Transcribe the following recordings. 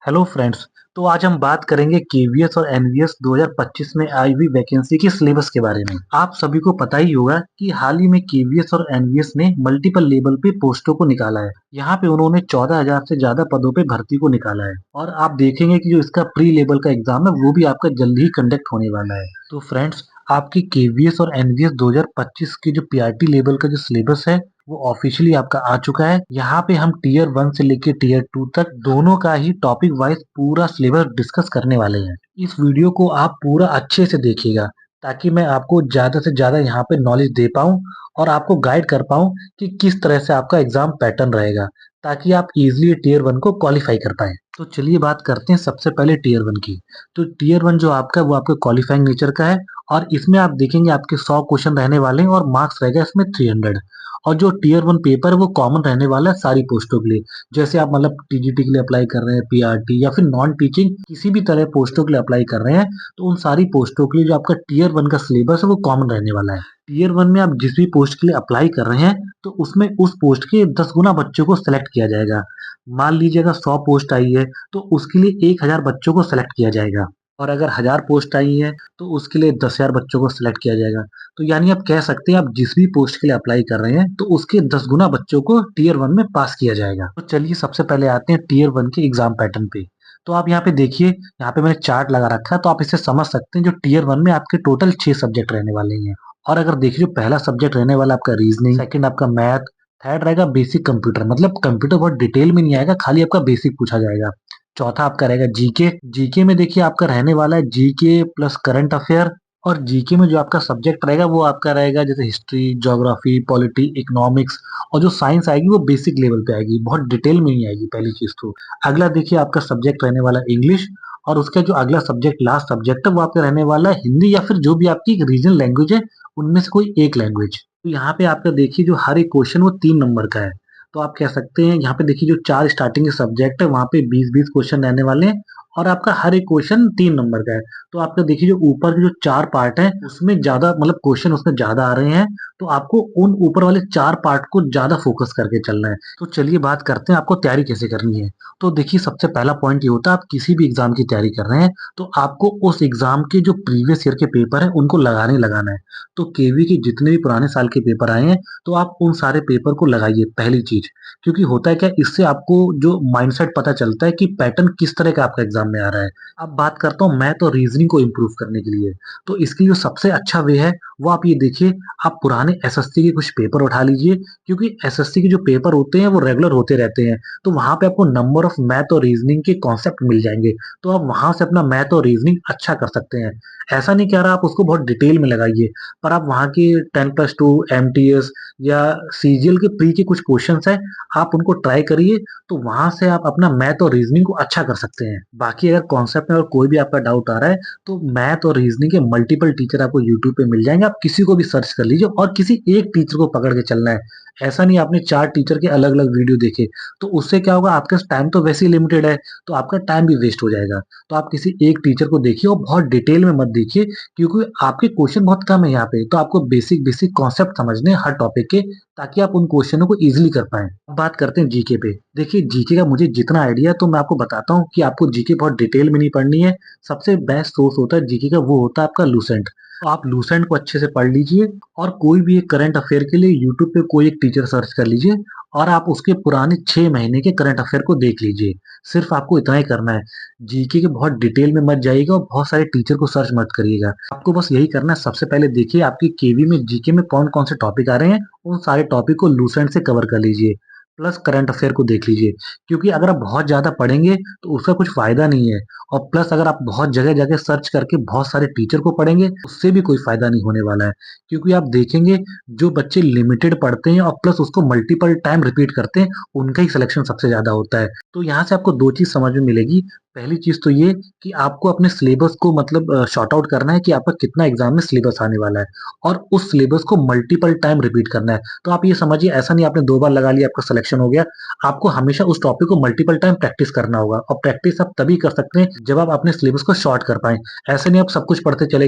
Hello friends. तो आज हम बात करेंगे केवीएस और एनवीएस 2025 में आई हुई वैकेंसी के सिलेबस के बारे में। आप सभी को पता ही होगा कि हाल ही में केवीएस और एनवीएस ने मल्टीपल लेवल पे पोस्टों को निकाला है। यहाँ पे उन्होंने 14,000 से ज्यादा पदों पे भर्ती को निकाला है और आप देखेंगे कि जो इसका प्री लेवल का एग्जाम है वो भी आपका जल्द ही कंडक्ट होने वाला है। तो फ्रेंड्स, आपकी केवीएस और एनवीएस 2025 की जो पीआरटी लेवल का जो सिलेबस है वो ऑफिशियली आपका आ चुका है। यहाँ पे हम टीयर 1 से लेके टीयर 2 तक दोनों का ही टॉपिक वाइज पूरा सिलेबस डिस्कस करने वाले हैं। इस वीडियो को आप पूरा अच्छे से देखिएगा ताकि मैं आपको ज्यादा से ज्यादा यहाँ पे नॉलेज दे पाऊँ और आपको गाइड कर पाऊँ कि किस तरह से आपका एग्जाम पैटर्न रहेगा ताकि आप इजिली टीयर 1 को क्वालिफाई कर पाए। तो चलिए बात करते हैं सबसे पहले टीयर 1 की। तो टीयर 1 जो आपका वो आपका क्वालिफाइंग नेचर का है और इसमें आप देखेंगे आपके 100 क्वेश्चन रहने वाले हैं और मार्क्स रहेगा इसमें 300। और जो टीयर 1 पेपर है वो कॉमन रहने वाला है सारी पोस्टों के लिए। जैसे आप मतलब टीजीटी के लिए अप्लाई कर रहे हैं, पीआरटी या फिर नॉन टीचिंग किसी भी तरह पोस्टों के लिए अप्लाई कर रहे हैं, तो उन सारी पोस्टों के लिए जो आपका टीयर 1 का सिलेबस है वो कॉमन रहने वाला है। टीयर 1 में आप जिस भी पोस्ट के लिए अप्लाई कर रहे हैं तो उसमें उस पोस्ट के 10 गुना बच्चों को सेलेक्ट किया जाएगा। मान लीजिए अगर 100 पोस्ट आई है तो उसके लिए 1000 बच्चों को सेलेक्ट किया जाएगा और अगर 1000 पोस्ट आई है तो उसके लिए 10,000 बच्चों को सिलेक्ट किया जाएगा। तो यानी आप कह सकते हैं आप जिस भी पोस्ट के लिए अप्लाई कर रहे हैं तो उसके 10 गुना बच्चों को टीयर 1 में पास किया जाएगा। तो चलिए सबसे पहले आते हैं टीयर 1 के एग्जाम पैटर्न पे। तो आप यहाँ पे देखिए, यहाँ पे मैंने चार्ट लगा रखा है तो आप इसे समझ सकते हैं। जो टीयर 1 में आपके टोटल 6 सब्जेक्ट रहने वाले हैं और अगर देखिए जो पहला सब्जेक्ट रहने वाला आपका रीजनिंग, सेकंड आपका मैथ, थर्ड रहेगा बेसिक कंप्यूटर, मतलब कंप्यूटर बहुत डिटेल में नहीं आएगा, खाली आपका बेसिक पूछा जाएगा। चौथा आपका रहेगा जीके। जीके में देखिए आपका रहने वाला है जीके प्लस करंट अफेयर। और जीके में जो आपका सब्जेक्ट रहेगा वो आपका रहेगा जैसे हिस्ट्री, ज्योग्राफी, पॉलिटी, इकोनॉमिक्स। और जो साइंस आएगी वो बेसिक लेवल पे आएगी, बहुत डिटेल में नहीं आएगी पहली चीज तो। अगला देखिए आपका सब्जेक्ट रहने वाला है इंग्लिश और उसका जो अगला सब्जेक्ट लास्ट सब्जेक्ट है वो आपका रहने वाला है हिंदी या फिर जो भी आपकी रीजनल लैंग्वेज है उनमें से कोई एक लैंग्वेज। तो यहाँ पे आपका देखिए जो हर एक क्वेश्चन वो 3 नंबर का है। तो आप कह सकते हैं यहाँ पे देखिए जो 4 स्टार्टिंग के सब्जेक्ट है वहाँ पे 20-20 क्वेश्चन रहने वाले हैं और आपका हर एक क्वेश्चन 3 नंबर का है। तो आपका देखिए जो ऊपर के जो 4 पार्ट है उसमें ज्यादा मतलब क्वेश्चन उसमें ज्यादा आ रहे हैं, तो आपको उन ऊपर वाले 4 पार्ट को ज्यादा फोकस करके चलना है। तो चलिए बात करते हैं आपको तैयारी कैसे करनी है। तो देखिए सबसे पहला पॉइंट ये होता है, आप किसी भी एग्जाम की तैयारी कर रहे हैं तो आपको उस एग्जाम के जो प्रीवियस ईयर के पेपर है उनको लगाने लगाना है। तो केवी के जितने भी पुराने साल के पेपर आए हैं तो आप उन सारे पेपर को लगाइए पहली चीज। क्योंकि होता है क्या, इससे आपको जो माइंडसेट पता चलता है कि पैटर्न किस तरह का आपका एग्जाम में आ रहा है। अब बात करता हूँ मैथ और रीजनिंग को इम्प्रूव करने के लिए। तो इसकी जो सबसे अच्छा वे है वो आप ये देखिए, आप पुराने एसएससी के कुछ पेपर उठा लीजिए। क्योंकि एसएससी के जो पेपर होते हैं वो रेगुलर होते रहते हैं, तो वहां पे आपको नंबर ऑफ मैथ और रीजनिंग के कॉन्सेप्ट मिल जाएंगे। तो आप वहां से अपना मैथ और रीजनिंग अच्छा कर सकते हैं। ऐसा नहीं कह रहा आप उसको बहुत डिटेल में लगाइए, पर आप वहाँ के 10+2 एमटीएस या सीजीएल के प्री के कुछ क्वेश्चंस है, आप उनको ट्राई करिए। तो वहां से आप अपना मैथ और रीजनिंग को अच्छा कर सकते हैं। बाकी अगर कॉन्सेप्ट में और कोई भी आपका डाउट आ रहा है तो मैथ और रीजनिंग के मल्टीपल टीचर आपको यूट्यूब पे मिल जाएंगे, आप किसी को भी सर्च कर लीजिए और किसी एक टीचर को पकड़ के चलना है। ऐसा नहीं आपने 4 टीचर के अलग अलग वीडियो देखे तो उससे क्या होगा, आपके टाइम तो वैसे ही लिमिटेड है, तो आपका टाइम भी वेस्ट हो जाएगा। तो आप किसी एक टीचर को देखिए और बहुत डिटेल में मत देखिए, क्योंकि आपके क्वेश्चन बहुत कम है यहाँ पे। तो आपको बेसिक बेसिक कॉन्सेप्ट समझने हैं हर टॉपिक के, ताकि आप उन क्वेश्चनों को इजीली कर पाएं। अब बात करते हैं जीके पे। देखिए जीके का मुझे जितना आइडिया है तो मैं आपको बताता हूँ कि आपको जीके बहुत डिटेल में नहीं पढ़नी है। सबसे बेस्ट सोर्स होता है जीके का वो होता है आपका लूसेंट। तो आप लूसेंट को अच्छे से पढ़ लीजिए और कोई भी एक करंट अफेयर के लिए यूट्यूब पे कोई एक टीचर सर्च कर लीजिए और आप उसके पुराने 6 महीने के करंट अफेयर को देख लीजिए। सिर्फ आपको इतना ही करना है। जीके के बहुत डिटेल में मत जाइएगा और बहुत सारे टीचर को सर्च मत करिएगा। आपको बस यही करना है, सबसे पहले देखिए आपकी केवी में जीके में कौन कौन से टॉपिक आ रहे हैं, उन सारे टॉपिक को लूसेंट से कवर कर लीजिए। प्लस करंट अफेयर को देख लीजिए। क्योंकि अगर आप बहुत ज्यादा पढ़ेंगे तो उसका कुछ फायदा नहीं है। और प्लस अगर आप बहुत जगह जगह सर्च करके बहुत सारे टीचर को पढ़ेंगे उससे भी कोई फायदा नहीं होने वाला है। क्योंकि आप देखेंगे जो बच्चे लिमिटेड पढ़ते हैं और प्लस उसको मल्टीपल टाइम रिपीट करते हैं उनका ही सिलेक्शन सबसे ज्यादा होता है। तो यहाँ से आपको 2 चीज समझ में मिलेगी। पहली चीज तो ये कि आपको अपने सिलेबस को मतलब शॉर्ट आउट करना है कि आपका कितना एग्जाम में सिलेबस आने वाला है और उस सिलेबस को मल्टीपल टाइम रिपीट करना है। तो आप ये समझिए, ऐसा नहीं आपने 2 बार लगा लिया आपका सिलेक्शन हो गया। आपको हमेशा उस टॉपिक को मल्टीपल टाइम प्रैक्टिस करना होगा और प्रैक्टिस आप तभी कर सकते हैं जब आप अपने सिलेबस को शॉर्ट कर पाएं। ऐसे नहीं आप सब कुछ पढ़ते चले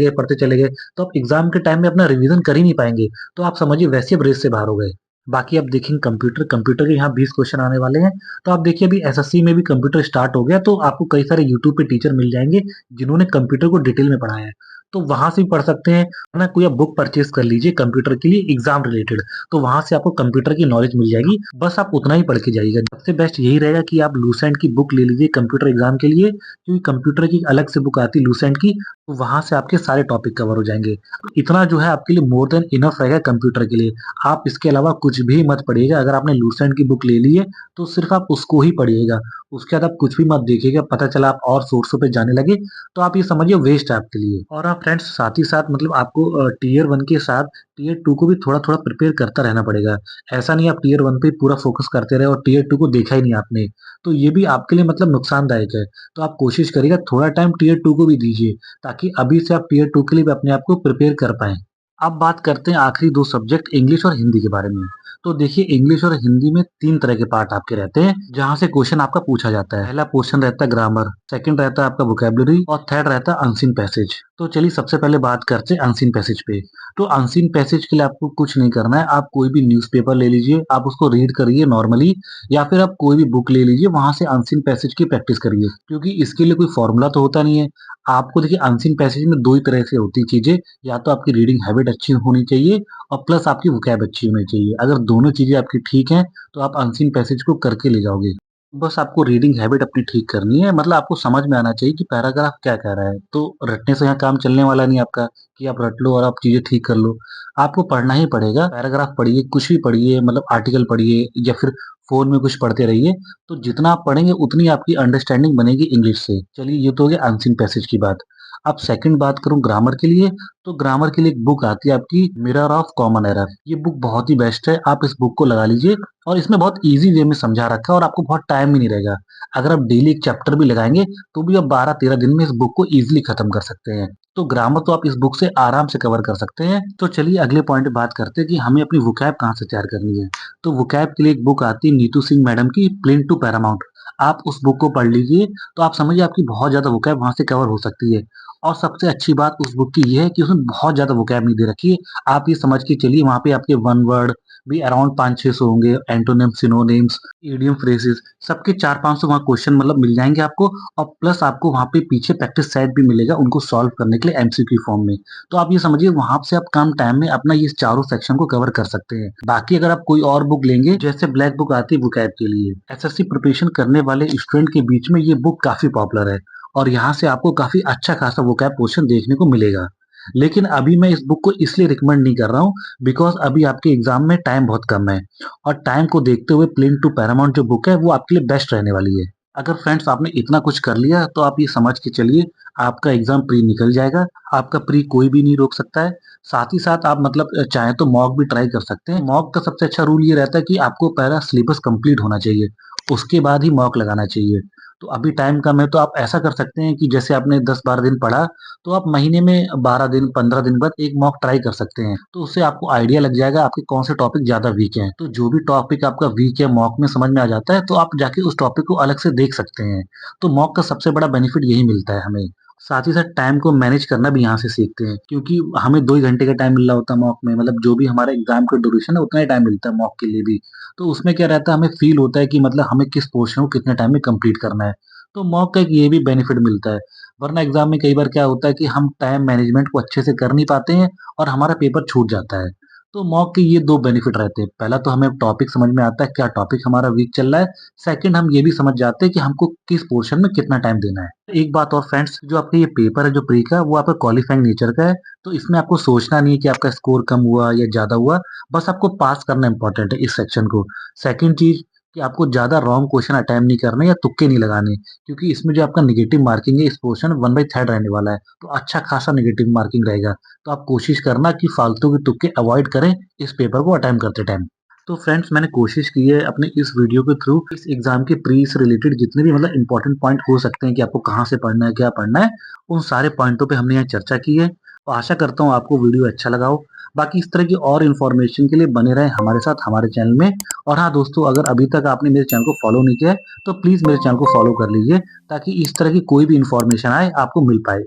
गए तो आप एग्जाम के टाइम में अपना रिवीजन कर ही नहीं पाएंगे। तो आप समझिए वैसे आप रेस से बाहर हो गए। बाकी आप देखेंगे कंप्यूटर कंप्यूटर के यहाँ 20 क्वेश्चन आने वाले हैं। तो आप देखिए अभी एसएससी में भी कंप्यूटर स्टार्ट हो गया, तो आपको कई सारे यूट्यूब पे टीचर मिल जाएंगे जिन्होंने कंप्यूटर को डिटेल में पढ़ाया है। तो वहां से भी पढ़ सकते हैं, ना कोई आप बुक परचेज कर लीजिए कंप्यूटर के लिए एग्जाम रिलेटेड। तो वहां से आपको कंप्यूटर की नॉलेज मिल जाएगी, बस आप उतना ही पढ़ के जाइएगा। सबसे बेस्ट यही रहेगा कि आप लूसेंट की बुक ले लीजिए कंप्यूटर एग्जाम के लिए, क्योंकि कंप्यूटर की अलग से बुक आती है लूसेंट की, तो वहां से आपके सारे टॉपिक कवर हो जाएंगे। इतना जो है आपके लिए मोर देन इनफ रहेगा कंप्यूटर के लिए। आप इसके अलावा कुछ भी मत पढ़िएगा। अगर आपने लूसेंट की बुक ले ली है तो सिर्फ आप उसको ही पढ़िएगा, उसके बाद आप कुछ भी मत देखिएगा। पता चला आप और सोर्सों पे जाने लगे तो आप ये समझिए वेस्ट है आपके लिए। और आप फ्रेंड्स साथ ही साथ मतलब आपको टीयर वन के साथ टीयर टू को भी थोड़ा थोड़ा प्रिपेयर करता रहना पड़ेगा। ऐसा नहीं आप टीयर वन पे पूरा फोकस करते रहे और टीयर टू को देखा ही नहीं आपने, तो ये भी आपके लिए मतलब नुकसानदायक है। तो आप कोशिश करिएगा थोड़ा टाइम टीयर टू को भी दीजिए, ताकि अभी से आप टीयर टू के लिए भी अपने आप को प्रिपेयर कर पाएं। अब बात करते हैं आखिरी 2 सब्जेक्ट इंग्लिश और हिंदी के बारे में। तो देखिए इंग्लिश और हिंदी में 3 तरह के पार्ट आपके रहते हैं, जहाँ से क्वेश्चन आपका पूछा जाता है। पहला पोर्शन रहता है ग्रामर, सेकंड रहता है आपका वोकैब्युलरी और थर्ड रहता है अनसीन पैसेज। तो चलिए सबसे पहले बात करते हैं अनसीन पैसेज पे। तो अनसीन पैसेज के लिए आपको कुछ नहीं करना है, आप कोई भी न्यूज़पेपर ले लीजिए, आप उसको रीड करिए नॉर्मली, या फिर आप कोई भी बुक ले लीजिए, वहाँ से अनसीन पैसेज की प्रैक्टिस करिए। क्योंकि इसके लिए कोई फॉर्मूला तो होता नहीं है। आपको देखिए अनसीन पैसेज में 2 ही तरह से होती चीज़ें, या तो आपकी रीडिंग हैबिट अच्छी होनी चाहिए और प्लस आपकी वोकैब अच्छी होनी चाहिए। अगर दोनों चीज़ें आपकी ठीक हैं, तो आप अनसीन पैसेज को करके ले जाओगे। बस आपको रीडिंग हैबिट अपनी ठीक करनी है, मतलब आपको समझ में आना चाहिए कि पैराग्राफ क्या कह रहा है। तो रटने से यहाँ काम चलने वाला नहीं आपका, कि आप रट लो और आप चीज़ें ठीक कर लो। आपको पढ़ना ही पड़ेगा, पैराग्राफ पढ़िए, कुछ भी पढ़िए, मतलब आर्टिकल पढ़िए या फिर फ़ोन में कुछ पढ़ते रहिए। तो जितना आप पढ़ेंगे उतनी आपकी अंडरस्टैंडिंग बनेगी इंग्लिश से। चलिए ये तो हो गया अनसीन पैसेज की बात। अब सेकंड बात करूँ ग्रामर के लिए, तो ग्रामर के लिए एक बुक आती है आपकी मिरर ऑफ कॉमन एरर। ये बुक बहुत ही बेस्ट है, आप इस बुक को लगा लीजिए। और इसमें बहुत ईज़ी वे में समझा रखा है और आपको बहुत टाइम भी नहीं रहेगा। अगर आप डेली एक चैप्टर भी लगाएँगे, तो भी आप 12-13 दिन में इस बुक को ईज़िली खत्म कर सकते हैं। तो ग्रामर तो आप इस बुक से आराम से कवर कर सकते हैं। तो चलिए अगले पॉइंट पे बात करते हैं कि हमें अपनी वोकैब कहाँ से तैयार करनी है। तो वोकैब के लिए एक बुक आती है नीतू सिंह मैडम की प्लेन टू पैरामाउंट। आप उस बुक को पढ़ लीजिए, तो आप समझिए आपकी बहुत ज़्यादा वोकैब वहाँ से कवर हो सकती है। और सबसे अच्छी बात उस बुक की ये है कि उसमें बहुत ज़्यादा वोकैब नहीं दे रखी है। आप ये समझ के चलिए वहाँ पे आपके वन वर्ड भी अराउंड 500-600 होंगे, एंटोनिम्स, सिनोनिम्स, इडियम फ्रेजेस, सबके 400-500 वहाँ क्वेश्चन मतलब मिल जाएँगे आपको। और प्लस आपको वहाँ पे पीछे प्रैक्टिस सेट भी मिलेगा उनको सॉल्व करने के लिए एमसीक्यू फॉर्म में। तो आप ये समझिए वहाँ से आप कम टाइम में अपना ये चारों सेक्शन को कवर कर सकते हैं। बाकी अगर आप कोई और बुक लेंगे, जैसे ब्लैक बुक आती है वोकैब के लिए, एसएससी प्रिपरेशन करने वाले स्टूडेंट के बीच में ये बुक काफ़ी पॉपुलर है और यहाँ से आपको काफ़ी अच्छा खासा वोकैब पोर्शन देखने को मिलेगा। लेकिन अभी मैं इस बुक को इसलिए रिकमेंड नहीं कर रहा हूँ, बिकॉज़ अभी आपके एग्ज़ाम में टाइम बहुत कम है और टाइम को देखते हुए प्लेन टू पैरामाउंट जो बुक है वो आपके लिए बेस्ट रहने वाली है। अगर फ्रेंड्स आपने इतना कुछ कर लिया तो आप ये समझ के चलिए आपका एग्ज़ाम प्री निकल जाएगा, आपका प्री कोई भी नहीं रोक सकता है। साथ ही साथ आप मतलब चाहें तो मॉक भी ट्राई कर सकते हैं। मॉक का सबसे अच्छा रूल ये रहता है कि आपको पहला सिलेबस कंप्लीट होना चाहिए, उसके बाद ही मॉक लगाना चाहिए। तो अभी टाइम कम है तो आप ऐसा कर सकते हैं कि जैसे आपने 10-12 दिन पढ़ा, तो आप महीने में 12 दिन 15 दिन बाद एक मॉक ट्राई कर सकते हैं। तो उससे आपको आइडिया लग जाएगा आपके कौन से टॉपिक ज़्यादा वीक हैं। तो जो भी टॉपिक आपका वीक है मॉक में समझ में आ जाता है, तो आप जाके उस टॉपिक को अलग से देख सकते हैं। तो मॉक का सबसे बड़ा बेनिफिट यही मिलता है हमें। साथ ही साथ टाइम को मैनेज करना भी यहाँ से सीखते हैं, क्योंकि हमें 2 ही घंटे का टाइम मिल रहा होता है मॉक में, मतलब जो भी हमारा एग्ज़ाम का ड्यूरेशन है उतना ही टाइम मिलता है मॉक के लिए भी। तो उसमें क्या रहता है हमें फ़ील होता है कि मतलब हमें किस पोर्शन को कितने टाइम में कंप्लीट करना है। तो मॉक का एक ये भी बेनिफिट मिलता है। वरना एग्ज़ाम में कई बार क्या होता है कि हम टाइम मैनेजमेंट को अच्छे से कर नहीं पाते हैं और हमारा पेपर छूट जाता है। तो मॉक के ये 2 बेनिफिट रहते हैं। पहला तो हमें टॉपिक समझ में आता है, क्या टॉपिक हमारा वीक चल रहा है। सेकंड हम ये भी समझ जाते हैं कि हमको किस पोर्शन में कितना टाइम देना है। एक बात और फ्रेंड्स, जो आपका ये पेपर है जो प्री का, वो आपका क्वालिफाइंग नेचर का है। तो इसमें आपको सोचना नहीं है कि आपका स्कोर कम हुआ या ज़्यादा हुआ, बस आपको पास करना इम्पोर्टेंट है इस सेक्शन को। सेकंड चीज़ कि आपको ज़्यादा रॉन्ग क्वेश्चन अटेम्प्ट नहीं करने या तुक्के नहीं लगाने, क्योंकि इसमें जो आपका नेगेटिव मार्किंग है इस पोर्शन 1/3 रहने वाला है, तो अच्छा खासा नेगेटिव मार्किंग रहेगा। तो आप कोशिश करना कि फालतू के तुक्के अवॉइड करें इस पेपर को अटेम्प्ट करते टाइम। तो फ्रेंड्स मैंने कोशिश की है अपने इस वीडियो के थ्रू इस एग्जाम के प्री से रिलेटेड जितने भी मतलब इंपॉर्टेंट पॉइंट हो सकते हैं कि आपको कहाँ से पढ़ना है, क्या पढ़ना है, उन सारे पॉइंटों पे हमने यहाँ चर्चा की है। तो आशा करता हूँ आपको वीडियो अच्छा लगा हो। बाकी इस तरह की और इन्फॉर्मेशन के लिए बने रहें हमारे साथ हमारे चैनल में। और हाँ दोस्तों, अगर अभी तक आपने मेरे चैनल को फॉलो नहीं किया है, तो प्लीज़ मेरे चैनल को फॉलो कर लीजिए, ताकि इस तरह की कोई भी इन्फॉर्मेशन आए आपको मिल पाए।